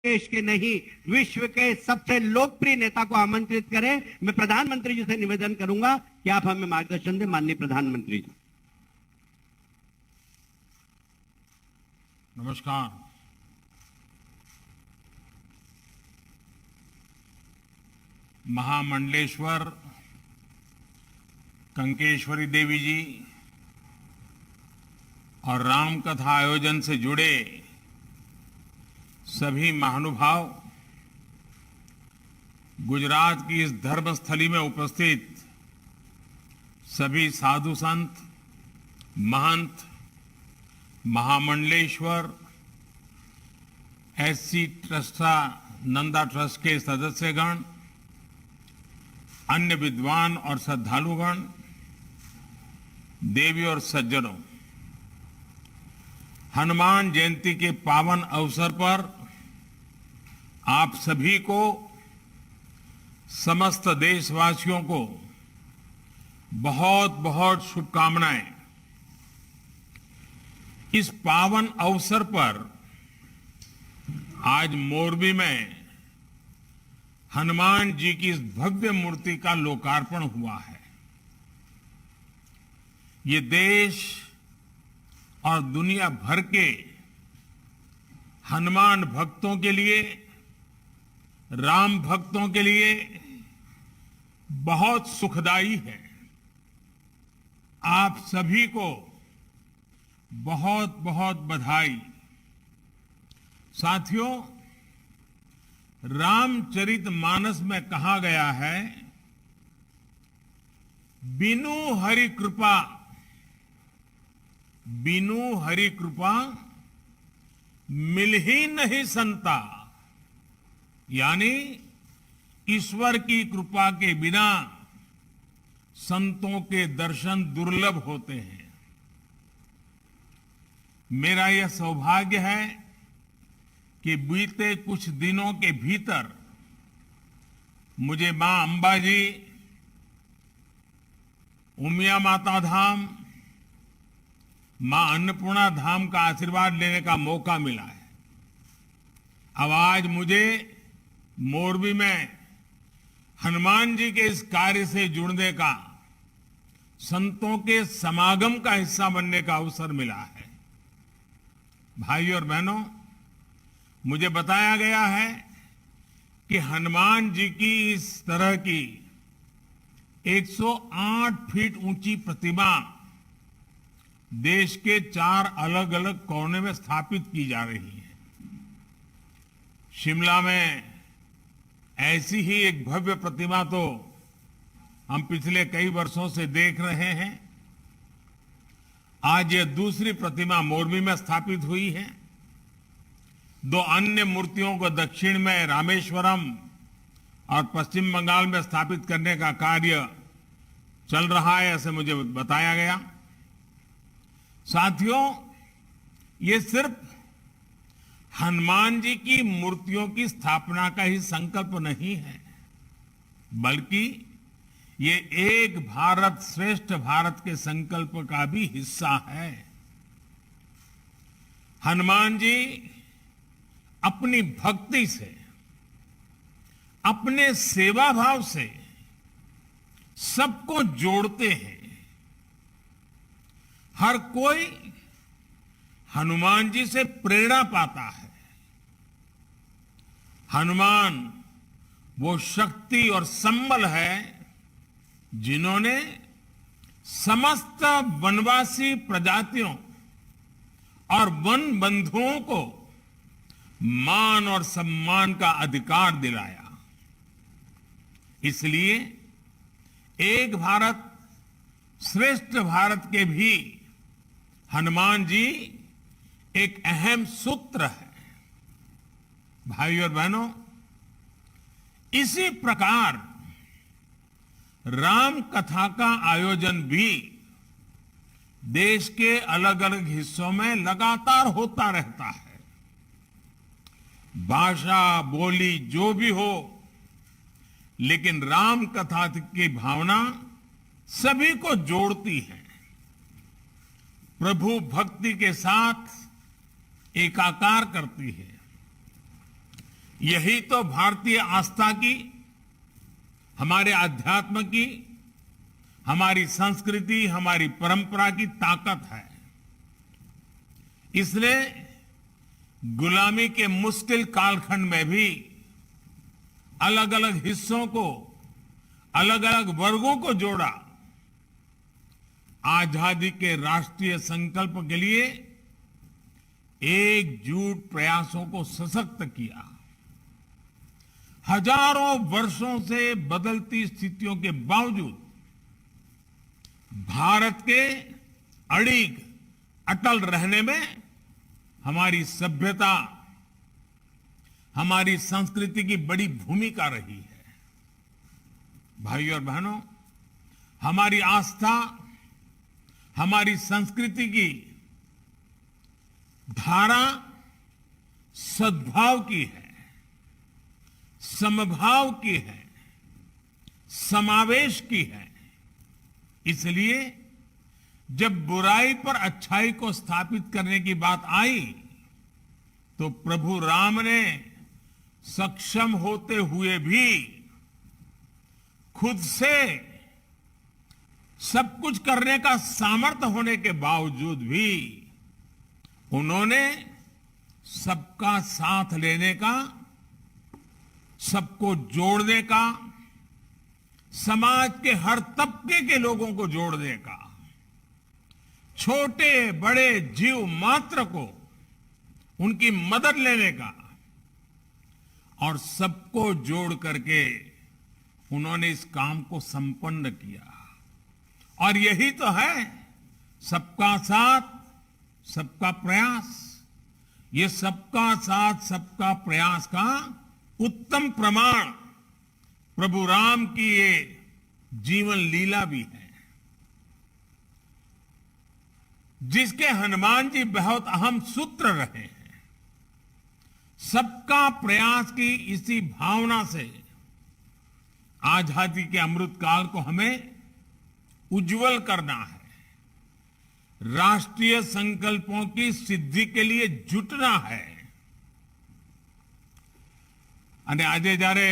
देश के नहीं विश्व के सबसे लोकप्रिय नेता को आमंत्रित करें। मैं प्रधानमंत्री जी से निवेदन करूंगा कि आप हमें मार्गदर्शन दें। माननीय प्रधानमंत्री जी। नमस्कार। महामंडलेश्वर कंकेश्वरी देवी जी और राम कथा आयोजन से जुड़े सभी महानुभाव, गुजरात की इस धर्मस्थली में उपस्थित सभी साधु संत, महंत, महामंडलेश्वर एससी ट्रस्टा नंदा ट्रस्ट के सदस्यगण, अन्य विद्वान और श्रद्धालुगण, देवी और सज्जनों, हनुमान जयंती के पावन अवसर पर आप सभी को, समस्त देशवासियों को बहुत बहुत शुभकामनाएं। इस पावन अवसर पर आज मोरबी में हनुमान जी की इस भव्य मूर्ति का लोकार्पण हुआ है। ये देश और दुनिया भर के हनुमान भक्तों के लिए, राम भक्तों के लिए बहुत सुखदाई है। आप सभी को बहुत बहुत बधाई। साथियों, रामचरितमानस में कहा गया है, बिनु हरि कृपा, बिनु हरि कृपा मिल ही नहीं संता। यानी ईश्वर की कृपा के बिना संतों के दर्शन दुर्लभ होते हैं। मेरा यह सौभाग्य है कि बीते कुछ दिनों के भीतर मुझे मां अंबाजी, उमिया माता धाम, मां अन्नपूर्णा धाम का आशीर्वाद लेने का मौका मिला है। अब आज मुझे मोरबी में हनुमान जी के इस कार्य से जुड़ने का, संतों के समागम का हिस्सा बनने का अवसर मिला है। भाइयों और बहनों, मुझे बताया गया है कि हनुमान जी की इस तरह की 108 फीट ऊंची प्रतिमा देश के 4 अलग अलग कोने में स्थापित की जा रही है। शिमला में ऐसी ही एक भव्य प्रतिमा तो हम पिछले कई वर्षों से देख रहे हैं। आज यह दूसरी प्रतिमा मोरबी में स्थापित हुई है। 2 अन्य मूर्तियों को दक्षिण में रामेश्वरम और पश्चिम बंगाल में स्थापित करने का कार्य चल रहा है, ऐसे मुझे बताया गया। साथियों, ये सिर्फ हनुमान जी की मूर्तियों की स्थापना का ही संकल्प नहीं है, बल्कि ये एक भारत श्रेष्ठ भारत के संकल्प का भी हिस्सा है। हनुमान जी अपनी भक्ति से, अपने सेवा भाव से सबको जोड़ते हैं। हर कोई हनुमान जी से प्रेरणा पाता है। हनुमान वो शक्ति और संबल है जिन्होंने समस्त वनवासी प्रजातियों और वन बंधुओं को मान और सम्मान का अधिकार दिलाया। इसलिए एक भारत श्रेष्ठ भारत के भी हनुमान जी एक अहम सूत्र है। भाइयों और बहनों, इसी प्रकार राम कथा का आयोजन भी देश के अलग अलग हिस्सों में लगातार होता रहता है। भाषा, बोली जो भी हो, लेकिन राम कथा की भावना सभी को जोड़ती है। प्रभु भक्ति के साथ एकाकार करती है। यही तो भारतीय आस्था की, हमारे अध्यात्म की, हमारी संस्कृति, हमारी परंपरा की ताकत है। इसलिए गुलामी के मुश्किल कालखंड में भी अलग अलग हिस्सों को, अलग अलग वर्गों को जोड़ा, आजादी के राष्ट्रीय संकल्प के लिए एकजुट प्रयासों को सशक्त किया। हजारों वर्षों से बदलती स्थितियों के बावजूद भारत के अटल रहने में हमारी सभ्यता, हमारी संस्कृति की बड़ी भूमिका रही है। भाइयों और बहनों, हमारी आस्था, हमारी संस्कृति की धारा सद्भाव की है, समभाव की है, समावेश की है। इसलिए जब बुराई पर अच्छाई को स्थापित करने की बात आई तो प्रभु राम ने सक्षम होते हुए भी खुद से सब कुछ करने का सामर्थ्य होने के बावजूद भी उन्होंने सबका साथ लेने का, सबको जोड़ने का, समाज के हर तबके के लोगों को जोड़ने का, छोटे बड़े जीव मात्र को उनकी मदद लेने का और सबको जोड़ करके उन्होंने इस काम को संपन्न किया। और यही तो है सबका साथ सबका प्रयास। ये सबका साथ सबका प्रयास का उत्तम प्रमाण प्रभु राम की ये जीवन लीला भी है, जिसके हनुमान जी बहुत अहम सूत्र रहे हैं। सबका प्रयास की इसी भावना से आजादी के अमृत काल को हमें उज्जवल करना है, राष्ट्रीय संकल्पों की सिद्धि के लिए जुटना है। અને આજે જ્યારે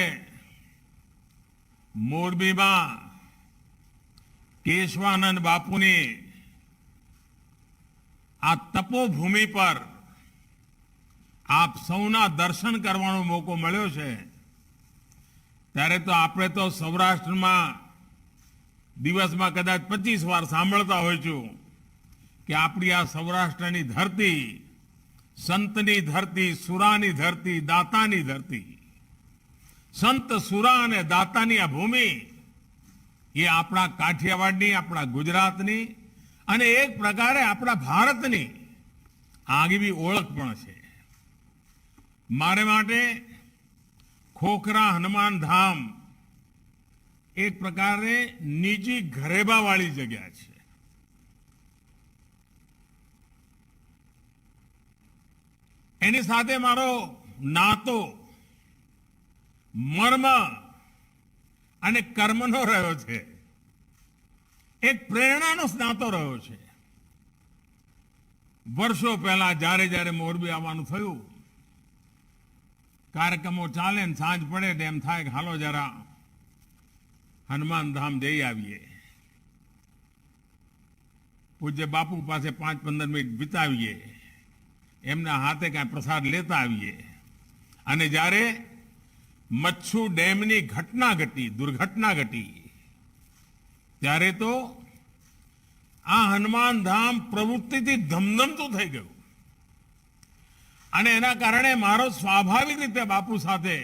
મોરબીમાં કેશવાનંદ બાપુની આ તપોભૂમિ પર આપ સૌના દર્શન કરવાનો મોકો મળ્યો છે, ત્યારે તો આપણે તો સૌરાષ્ટ્રમાં દિવસમાં કદાચ 25 વાર સાંભળતા હોઈશું કે આપણી આ સૌરાષ્ટ્રની ધરતી સંતની ધરતી, સુરાની ધરતી, દાતાની ધરતી, संत सुरा ने दातानी आ भूमि ये अपना काठियावाड़नी, अपना गुजरातनी અને એક પ્રકારે આપણા ભારતની આગવી ઓળખ પણ છે। મારે માટે ખોખરા હનુમાન ધામ એક પ્રકારે નિજી ઘરેબાવાળી જગ્યા છે। એની સાથે મારો નાતો મર્મ અને કર્મનો રહ્યો છે, એક પ્રેરણાનો નાતો રહ્યો છે। વર્ષો પહેલા જ્યારે જ્યારે મોરબી આવવાનું થયું, કાર્યક્રમો ચાલે ને સાંજ પડે ને એમ થાય કે હાલો જરા હનુમાન ધામ જઈ આવીએ, પૂજ્ય બાપુ પાસે 5-15 મિનિટ વિતાવીએ, એમના હાથે કાંઈ પ્રસાદ લેતા આવીએ। અને જ્યારે मच्छू डेमनी घटना घटी, दुर्घटना घटी, त्यारे तो आ हनुमान धाम प्रवृत्ति थी धमधमतुं थई गयुं अने एना कारणे मारो स्वाभाविक रीते बापू साथे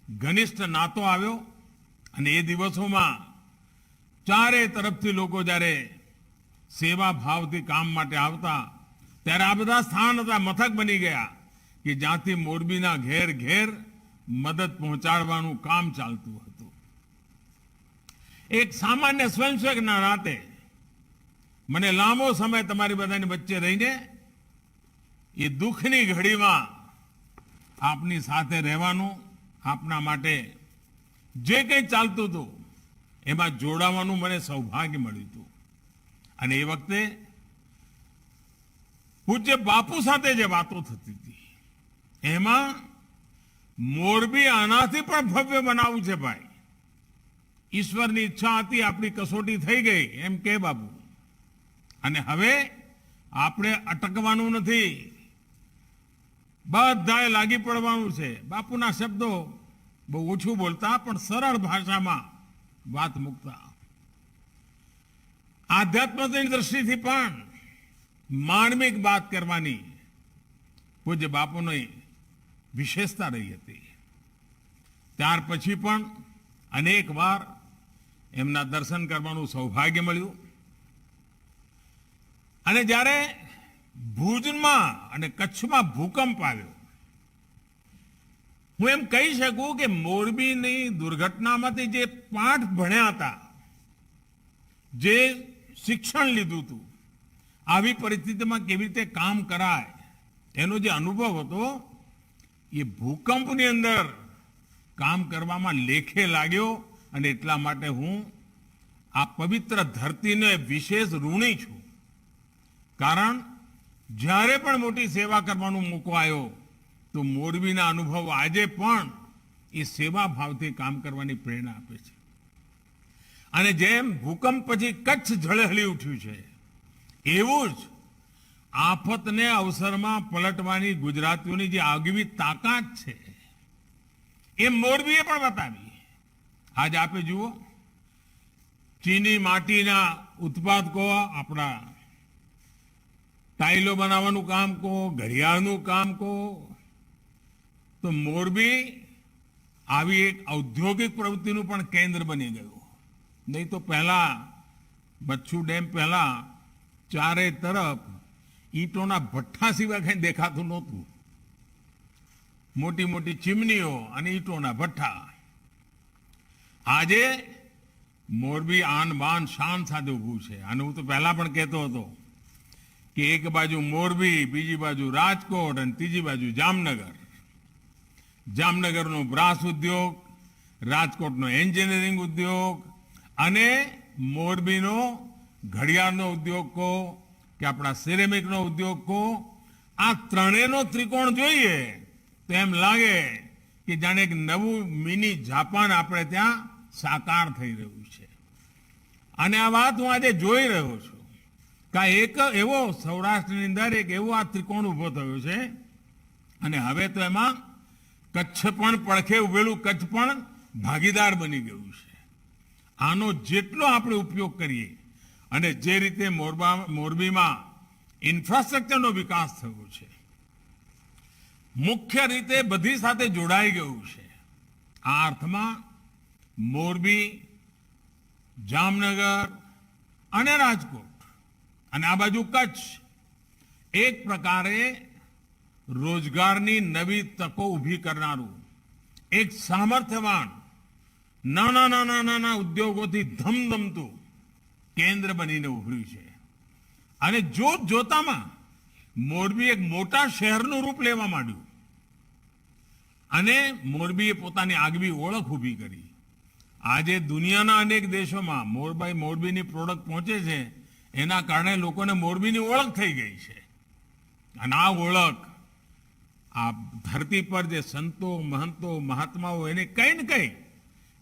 घनिष्ठ नातो आव्यो। अने ए दिवसोमां चारे तरफथी लोको ज्यारे सेवा भावथी काम माटे आवता त्यारे आ बधा स्थान हता मथक बनी गया कि ज्यांथी मोरबीना घेर घेर मदद पहोंचाडवानुं काम चालतुं हतुं। एक सामान्य स्वयंसेवकना नाते मने लांबो समय तमारी बधानी वच्चे रहीने ये दुखनी घड़ीमां आपनी साथे रहेवानुं, आपना माटे जे कंई चालतुं हतुं एमां जोडावानुं मने सौभाग्य मळ्युं हतुं। अने ए वखते पूज्य बापू साथे जे वातो थती हती एमां મોરબી આનાથી પણ ભવ્ય બનાવવું છે ભાઈ. ઈશ્વરની ઈચ્છા હતી, આપણી કસોટી થઈ ગઈ એમ કે બાબુ. અને હવે આપણે અટકવાનું નથી, બધાએ લાગી પડવાનું છે. બાપુના શબ્દો બહુ ઓછું બોલતા પણ સરળ ભાષામાં વાત મૂકતા. આધ્યાત્મની દ્રષ્ટિથી પણ માર્મિક વાત કરવાની પૂજ્ય બાપુની વિશેષતા રહી હતી. ત્યાર પછી પણ અનેક વાર એમના દર્શન કરવાનું સૌભાગ્ય મળ્યું. અને જ્યારે ભુજમાં અને કચ્છમાં ભૂકંપ આવ્યો, હું એમ કહી શકું કે મોરબીની દુર્ઘટનામાંથી જે પાઠ ભણ્યા હતા, જે શિક્ષણ લીધું હતું, આવી પરિસ્થિતિમાં કેવી રીતે કામ કરાય, એનો જે અનુભવ હતો એ ભૂકંપની અંદર કામ કરવામાં લેખે લાગ્યો. અને એટલા માટે હું આ પવિત્ર ધરતીને વિશેષ ઋણી છું. કારણ જ્યારે પણ મોટી સેવા કરવાનો મોકો આવ્યો તો મોરબીના અનુભવ આજે પણ એ સેવા ભાવથી કામ કરવાની પ્રેરણા આપે છે. અને જેમ ભૂકંપ પછી કચ્છ ઝળહળી ઉઠ્યું છે, એવું જ આફતને અવસરમાં પલટવાની ગુજરાતીઓની જે આગવી તાકાત છે એ મોરબીએ પણ બતાવી. આજ આપે જુઓ, ચીની માટીના ઉત્પાદ કહો, આપણા ટાઇલો બનાવવાનું કામ કહો, ઘડિયાળનું કામ કહો, તો મોરબી આવી એક ઔદ્યોગિક પ્રવૃત્તિનું પણ કેન્દ્ર બની ગયું. નહીં તો પહેલા બચ્છુ ડેમ પહેલા ચારે તરફ ઈંટોના ભઠ્ઠા સિવાય કંઈ દેખાતું નહોતું. મોટી મોટી ચીમનીઓ અને ઈંટોના ભઠ્ઠા. આજે મોરબી આન બાન શાન સાથે ઊભું છે. અને હું તો પહેલા પણ કહેતો હતો કે એક બાજુ મોરબી, બીજી બાજુ રાજકોટ અને ત્રીજી બાજુ જામનગર. જામનગરનો બ્રાસ ઉદ્યોગ, રાજકોટનો એન્જિનિયરિંગ ઉદ્યોગ અને મોરબીનો ઘડિયાળનો ઉદ્યોગ કહો કે આપણા સિરેમિકનો ઉદ્યોગ કહો, આ ત્રણેયનો ત્રિકોણ જોઈએ તો એમ લાગે કે જાણે એક નવું મિની જાપાન આપણે ત્યાં સાકાર થઈ રહ્યું છે. અને આ વાત હું આજે જોઈ રહ્યો છું કે એક એવો સૌરાષ્ટ્રની અંદર એક એવો આ ત્રિકોણ ઉભો થયો છે. અને હવે તો એમાં કચ્છ પણ પડખે ઉભેલું કચ્છ પણ ભાગીદાર બની ગયું છે. આનો જેટલો આપણે ઉપયોગ કરીએ અને જે રીતે મોરબીમાં ઇન્ફ્રાસ્ટ્રક્ચરનો વિકાસ થયો છે, મુખ્ય રીતે બધી સાથે જોડાઈ ગયું છે. આ અર્થમાં મોરબી, જામનગર અને રાજકોટ અને આ બાજુ કચ્છ એક પ્રકારે રોજગારની નવી તકો ઊભી કરનારું એક સામર્થ્યવાન નાના ઉદ્યોગોથી ધમધમતું કેન્દ્ર બનીને ઉભર્યું છે. અને જોત જોતામાં મોરબી એક મોટા શહેરનું રૂપ લેવા માંડ્યું અને મોરબીએ પોતાની આગવી ઓળખ ઊભી કરી. આજે દુનિયાના અનેક દેશોમાં મોરબીની પ્રોડક્ટ પહોંચે છે, એના કારણે લોકોને મોરબીની ઓળખ થઈ ગઈ છે. અને આ ઓળખ આ ધરતી પર જે સંતો, મહંતો, મહાત્માઓ એને કંઈ ને કંઈ,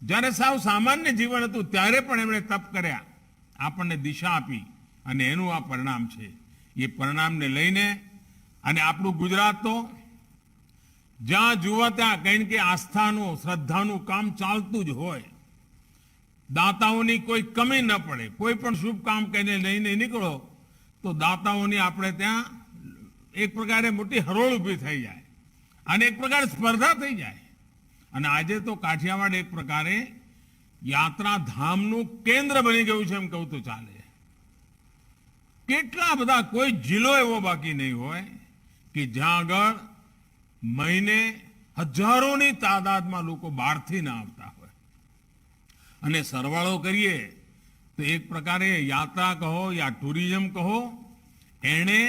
જ્યારે સાવ સામાન્ય જીવન હતું ત્યારે પણ એમણે તપ કર્યા, આપણને દિશા આપી અને એનું આ પરિણામ છે. એ પરિણામને લઈને અને આપણું ગુજરાત તો જ્યાં જુઓ ત્યાં કંઈ ને કંઈ આસ્થાનું, શ્રદ્ધાનું કામ ચાલતું જ હોય. દાતાઓની કોઈ કમી ન પડે. કોઈ પણ શુભ કામ કરીને લઈને નીકળો તો દાતાઓની આપણે ત્યાં એક પ્રકારે મોટી હરોળ ઊભી થઈ જાય અને એક પ્રકારે સ્પર્ધા થઈ જાય. અને આજે તો કાઠિયાવાડ એક પ્રકારે યાત્રાધામનું કેન્દ્ર બની ગયું છે એમ કહું તો ચાલે. કેટલા બધા, કોઈ જિલ્લો એવો બાકી નહીં હોય કે જ્યાં આગળ મહિને હજારોની તાદાદમાં લોકો બહારથી ના આવતા હોય. અને સરવાળો કરીએ તો એક પ્રકારે યાત્રા કહો યા ટુરિઝમ કહો, એણે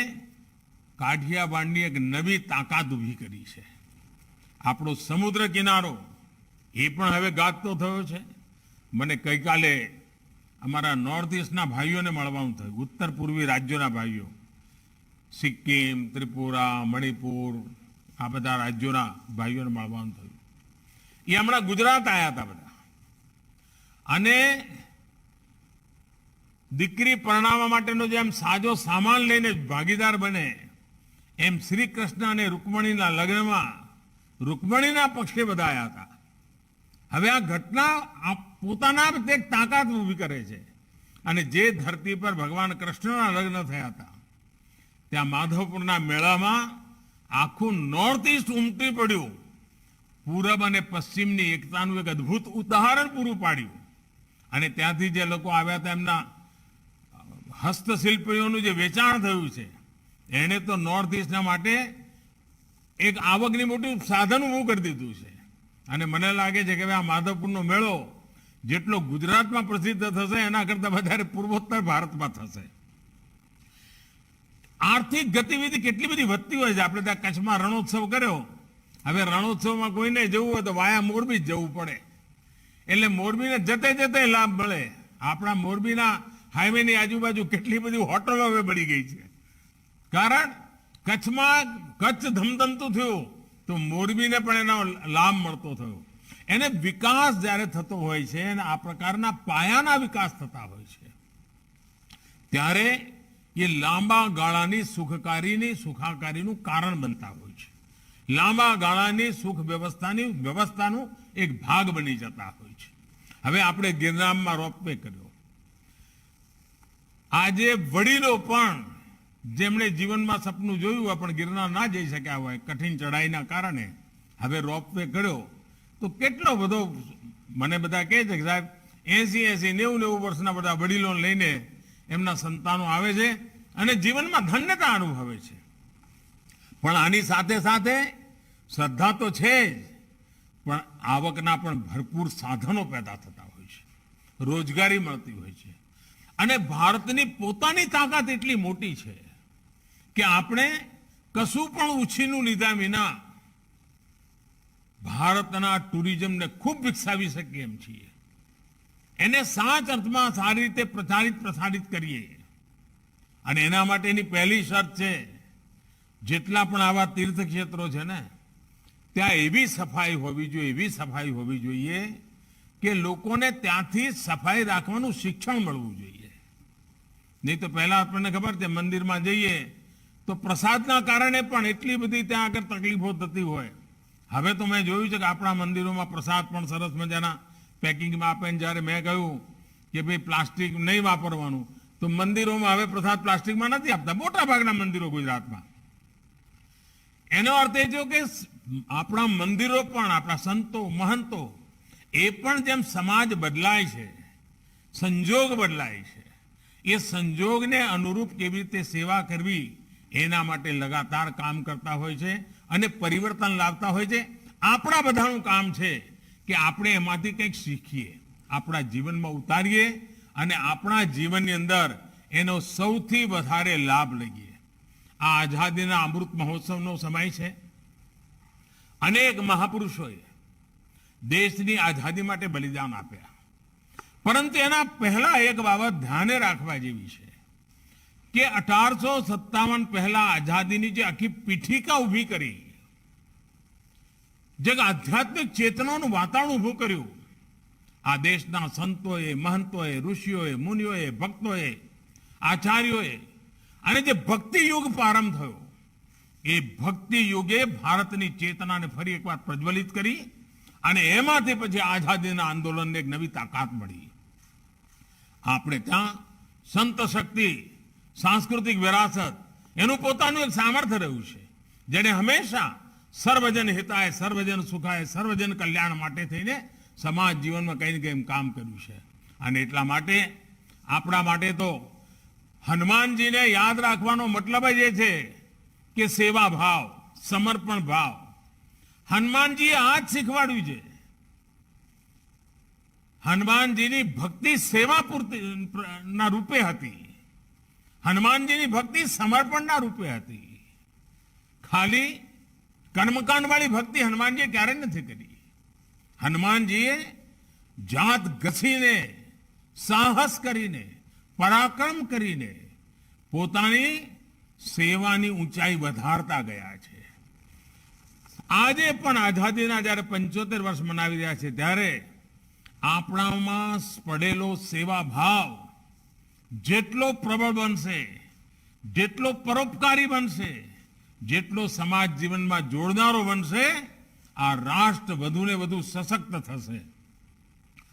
કાઠિયાવાડની એક નવી તાકાત ઊભી કરી છે. આપણો સમુદ્ર કિનારો એ પણ હવે ગાજતો થયો છે. મને ગઈકાલે અમારા નોર્થ ઇસ્ટના ભાઈઓને મળવાનું થયું, ઉત્તર પૂર્વી રાજ્યોના ભાઈઓ, સિક્કિમ, ત્રિપુરા, મણિપુર, આ બધા રાજ્યોના ભાઈઓને મળવાનું થયું. એ હમણાં ગુજરાત આવ્યા હતા બધા, અને દીકરી પરણાવવા માટેનો જેમ સાજો સામાન લઈને ભાગીદાર બને એમ શ્રી કૃષ્ણ અને રૂકમણીના લગ્નમાં રૂકમણીના પક્ષે બધા આવ્યા હતા. હવે આ ઘટના પોતાના એક તાકાત ઊભી કરે છે. અને જે ધરતી પર ભગવાન કૃષ્ણના લગ્ન થયા હતા ત્યાં માધવપુરના મેળામાં આખું નોર્થ ઇસ્ટ ઉમટી પડ્યું. પૂરબ અને પશ્ચિમની એકતાનું એક અદ્ભુત ઉદાહરણ પૂરું પાડ્યું. અને ત્યાંથી જે લોકો આવ્યા હતા એમના હસ્તશિલ્પીઓનું જે વેચાણ થયું છે એને તો નોર્થ ઇસ્ટના માટે એક આવકની મોટું સાધન ઊભું કરી દીધું છે. અને મને લાગે છે કે આ માધવપુરનો મેળો જેટલો ગુજરાતમાં પ્રસિદ્ધ થશે એના કરતા વધારે પૂર્વોત્તર ભારતમાં થશે. આર્થિક ગતિવિધિ કેટલી બધી વધતી હોય છે. આપણે ત્યાં કચ્છમાં રણોત્સવ કર્યો. હવે રણોત્સવમાં કોઈને જવું હોય તો વાયા મોરબી જ જવું પડે. એટલે મોરબીને જતે જતે લાભ મળે. આપણા મોરબીના હાઈવેની આજુબાજુ કેટલી બધી હોટલો હવે બની ગઈ છે. કારણ કચ્છમાં કચ્છ ધમધમતું થયું તો મોરબીને પણ એનો લાભ મળતો થયો. એને વિકાસ જ્યારે થતો હોય છે અને આ પ્રકારના પાયાના વિકાસ થતા હોય છે ત્યારે એ લાંબા ગાળાની સુખાકારીનું કારણ બનતા હોય છે. લાંબા ગાળાની સુખ વ્યવસ્થાનું એક ભાગ બની જતા હોય છે. હવે આપણે ગિરનારમાં રોપવે કર્યો. આજે વડીલો પણ જેમણે જીવનમાં સપનું જોયું હોય પણ ગિરનાર ના જઈ શક્યા હોય કઠિન ચઢાઈના કારણે હવે રોપવે કર્યો તો કેટલો બધો મને બધા કહે છે કે સાહેબ 80-90 વર્ષના બધા વડીલો લઈને એમના સંતાનો આવે છે અને જીવનમાં ધન્યતા અનુભવે છે. પણ આની સાથે સાથે શ્રદ્ધા તો છે જ, પણ આવકના પણ ભરપૂર સાધનો પેદા થતા હોય છે, રોજગારી મળતી હોય છે. અને ભારતની પોતાની તાકાત એટલી મોટી છે કે આપણે કશું પણ ઉછીનું લીધા વિના ભારતના ટુરિઝમને ખૂબ વિકસાવી શકીએ એમ છીએ. એને સાચ અર્થમાં સારી રીતે પ્રસારિત કરીએ. અને એના માટેની પહેલી શરત છે જેટલા પણ આવા તીર્થક્ષેત્રો છે ને ત્યાં એવી સફાઈ હોવી જોઈએ કે લોકોને ત્યાંથી સફાઈ રાખવાનું શિક્ષણ મળવું જોઈએ. નહીં તો પહેલા આપણને ખબર છે મંદિરમાં જઈએ તો પ્રસાદના કારણે પણ એટલી બધી ત્યાં આગળ તકલીફો થતી હોય. હવે તો મેં જોયું છે કે આપણા મંદિરોમાં પ્રસાદ પણ સરસ મજાના પેકિંગમાં આપે. જ્યારે મેં કહ્યું કે ભાઈ પ્લાસ્ટિક નહીં વાપરવાનું તો મંદિરોમાં હવે પ્રસાદ પ્લાસ્ટિકમાં નથી આપતા મોટા ભાગના મંદિરો ગુજરાતમાં. એનો અર્થ એ થયો કે આપણા મંદિરો પણ આપણા સંતો મહંતો એ પણ જેમ સમાજ બદલાય છે, સંજોગ બદલાય છે, એ સંજોગને અનુરૂપ કેવી રીતે સેવા કરવી એના માટે લગાતાર કામ કરતા હોય છે અને પરિવર્તન લાવતા હોય છે. આપણા બધાનું કામ છે કે આપણે એમાંથી કંઈક શીખીએ, આપણા જીવનમાં ઉતારીએ અને આપણા જીવનની અંદર એનો સૌથી વધારે લાભ લઈએ. આ આઝાદીના અમૃત મહોત્સવનો સમય છે. અનેક મહાપુરુષોએ દેશની આઝાદી માટે બલિદાન આપ્યા. પરંતુ એના પહેલા એક બાબત ધ્યાને રાખવા જેવી છે કે 1857 પહેલા આઝાદીની જે આખી પીઠિકા ઊભી કરી, જે આધ્યાત્મિક ચેતનાનું વાતાવરણ ઊભું કર્યું, આ દેશના સંતોએ, મહંતોએ, ઋષિઓએ, મુનિઓએ, ભક્તોએ, આચાર્યોએ, અને જે ભક્તિ યુગ પ્રારંભ થયો એ ભક્તિ યુગે ભારતની ચેતનાને ફરી એકવાર પ્રજ્વલિત કરી અને એમાંથી પછી આઝાદીના આંદોલનને એક નવી તાકાત મળી. આપણે ત્યાં સંત શક્તિ, સાંસ્કૃતિક વિરાસત એનું પોતાનું એક સામર્થ્ય રહ્યું છે જેને હંમેશા સર્વજન હિતાય, સર્વજન સુખાય, સર્વજન કલ્યાણ માટે થઈને સમાજ જીવનમાં કંઈ ને કંઈ કામ કર્યું છે. અને એટલા માટે આપણા માટે તો હનુમાનજીને યાદ રાખવાનો મતલબ જ એ છે કે સેવા ભાવ, સમર્પણ ભાવ. હનુમાનજીએ આ જ શીખવાડ્યું છે. હનુમાનજીની ભક્તિ સેવા પૂર્તિના રૂપે હતી. હનુમાનજીની ભક્તિ સમર્પણના રૂપે હતી. ખાલી કર્મકાંડ વાળી ભક્તિ હનુમાનજીએ ક્યારેય નથી કરી. હનુમાનજીએ જાત ઘસીને, સાહસ કરીને, પરાક્રમ કરીને પોતાની સેવાની ઊંચાઈ વધારતા ગયા છે. આજે પણ આઝાદીના જ્યારે 75 વર્ષ મનાવી રહ્યા છે ત્યારે આપણામાં પડેલો સેવા ભાવ જેટલો પ્રબળ બનશે, જેટલો પરોપકારી બનશે, જેટલો સમાજ જીવનમાં જોડનારો બનશે, આ રાષ્ટ્ર વધુ ને વધુ સશક્ત થશે.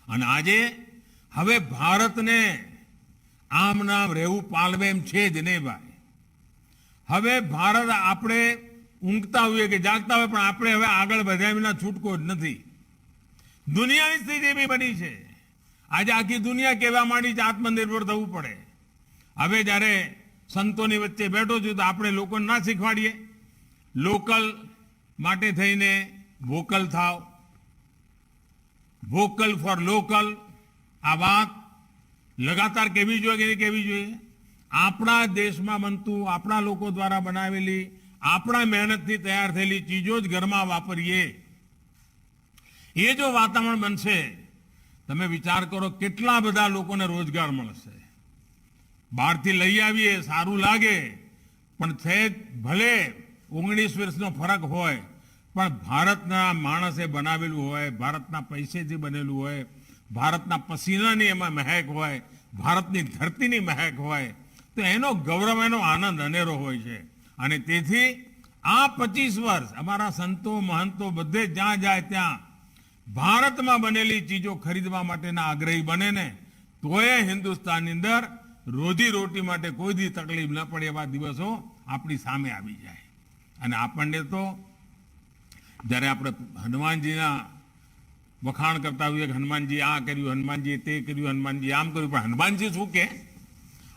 અને આજે હવે ભારતને આમ નામ રહેવું પાલવે એમ છે જ નહીં ભાઈ. હવે ભારત આપણે ઊંઘતા હોઈએ કે જાગતા હોય પણ આપણે હવે આગળ વધ્યા વિના છૂટકો જ નથી. દુનિયાની સ્થિતિ એવી બની છે. આજે આખી દુનિયા કહેવા માંડી છે આત્મનિર્ભર થવું પડે. હવે જ્યારે સંતોની વચ્ચે બેઠો છું તો આપણે લોકોને ના શીખવાડીએ લોકલ માટે થઈને વોકલ થાવ, વોકલ ફોર લોકલ. આ વાત લગાતાર કહેવી જોઈએ કે નહીં કહેવી જોઈએ? આપણા દેશમાં બનતું, આપણા લોકો દ્વારા બનાવેલી, આપણા મહેનતથી તૈયાર થયેલી ચીજો જ ઘરમાં વાપરીએ. એ જો વાતાવરણ બનશે, તમે વિચાર કરો કેટલા બધા લોકોને રોજગાર મળશે. બહારથી લઈ આવીએ સારું લાગે, પણ સહેજ ભલે 19 વર્ષનો ફરક હોય, પણ ભારતના માણસે બનાવેલું હોય, ભારતના પૈસેથી બનેલું હોય, ભારતના પસીનાની એમાં મહેક હોય, ભારતની ધરતીની મહેક હોય, તો એનો ગૌરવ, એનો આનંદ અનેરો હોય છે. અને તેથી આ 25 વર્ષ અમારા સંતો મહંતો બધે જ્યાં જાય ત્યાં ભારતમાં બનેલી ચીજો ખરીદવા માટેના આગ્રહી બને ને, તોય હિન્દુસ્તાનની અંદર રોજી રોટી માટે કોઈ દી તકલીફ ન પડે એવા દિવસો આપણી સામે આવી જાય. અને આપણને તો જ્યારે આપણે હનુમાનજીના વખાણ કરતા હોઈએ કે હનુમાનજી આ કર્યું, હનુમાનજી તે કર્યું, હનુમાનજી આમ કર્યું, પણ હનુમાનજી શું કે?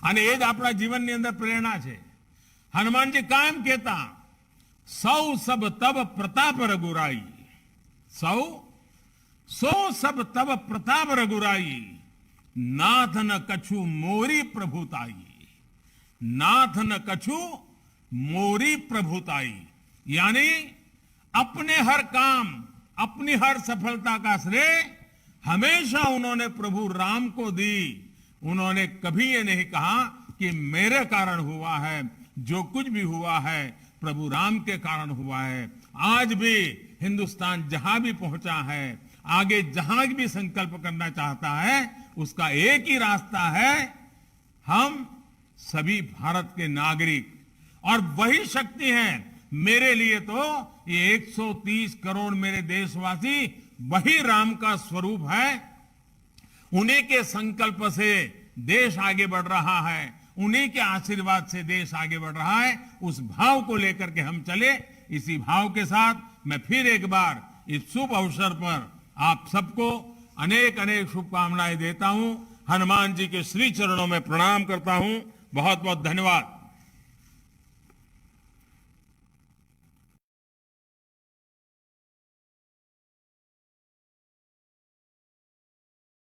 અને એ જ આપણા જીવનની અંદર પ્રેરણા છે. હનુમાનજી કાયમ કહેતા, સૌ સબ તબ પ્રતાપ રઘુરાઈ, સૌ સબ તબ પ્રતાપ રઘુરાઈ, नाथ न कछु मोरी प्रभुताई, नाथ न कछु मोरी प्रभुताई. यानी अपने हर काम, अपनी हर सफलता का श्रेय हमेशा उन्होंने प्रभु राम को दी. उन्होंने कभी ये नहीं कहा कि मेरे कारण हुआ है, जो कुछ भी हुआ है प्रभु राम के कारण हुआ है. आज भी हिंदुस्तान जहां भी पहुंचा है, आगे जहां भी संकल्प करना चाहता है, उसका एक ही रास्ता है, हम सभी भारत के नागरिक. और वही शक्ति है. मेरे लिए तो ये 130 करोड़ मेरे देशवासी वही राम का स्वरूप है. उन्हीं के संकल्प से देश आगे बढ़ रहा है, उन्हीं के आशीर्वाद से देश आगे बढ़ रहा है. उस भाव को लेकर के हम चले. इसी भाव के साथ मैं फिर एक बार इस शुभ अवसर पर आप सबको अनेक अनेक शुभकामनाएं देता हूं. हनुमान जी के श्री चरणों में प्रणाम करता हूं. बहुत बहुत धन्यवाद.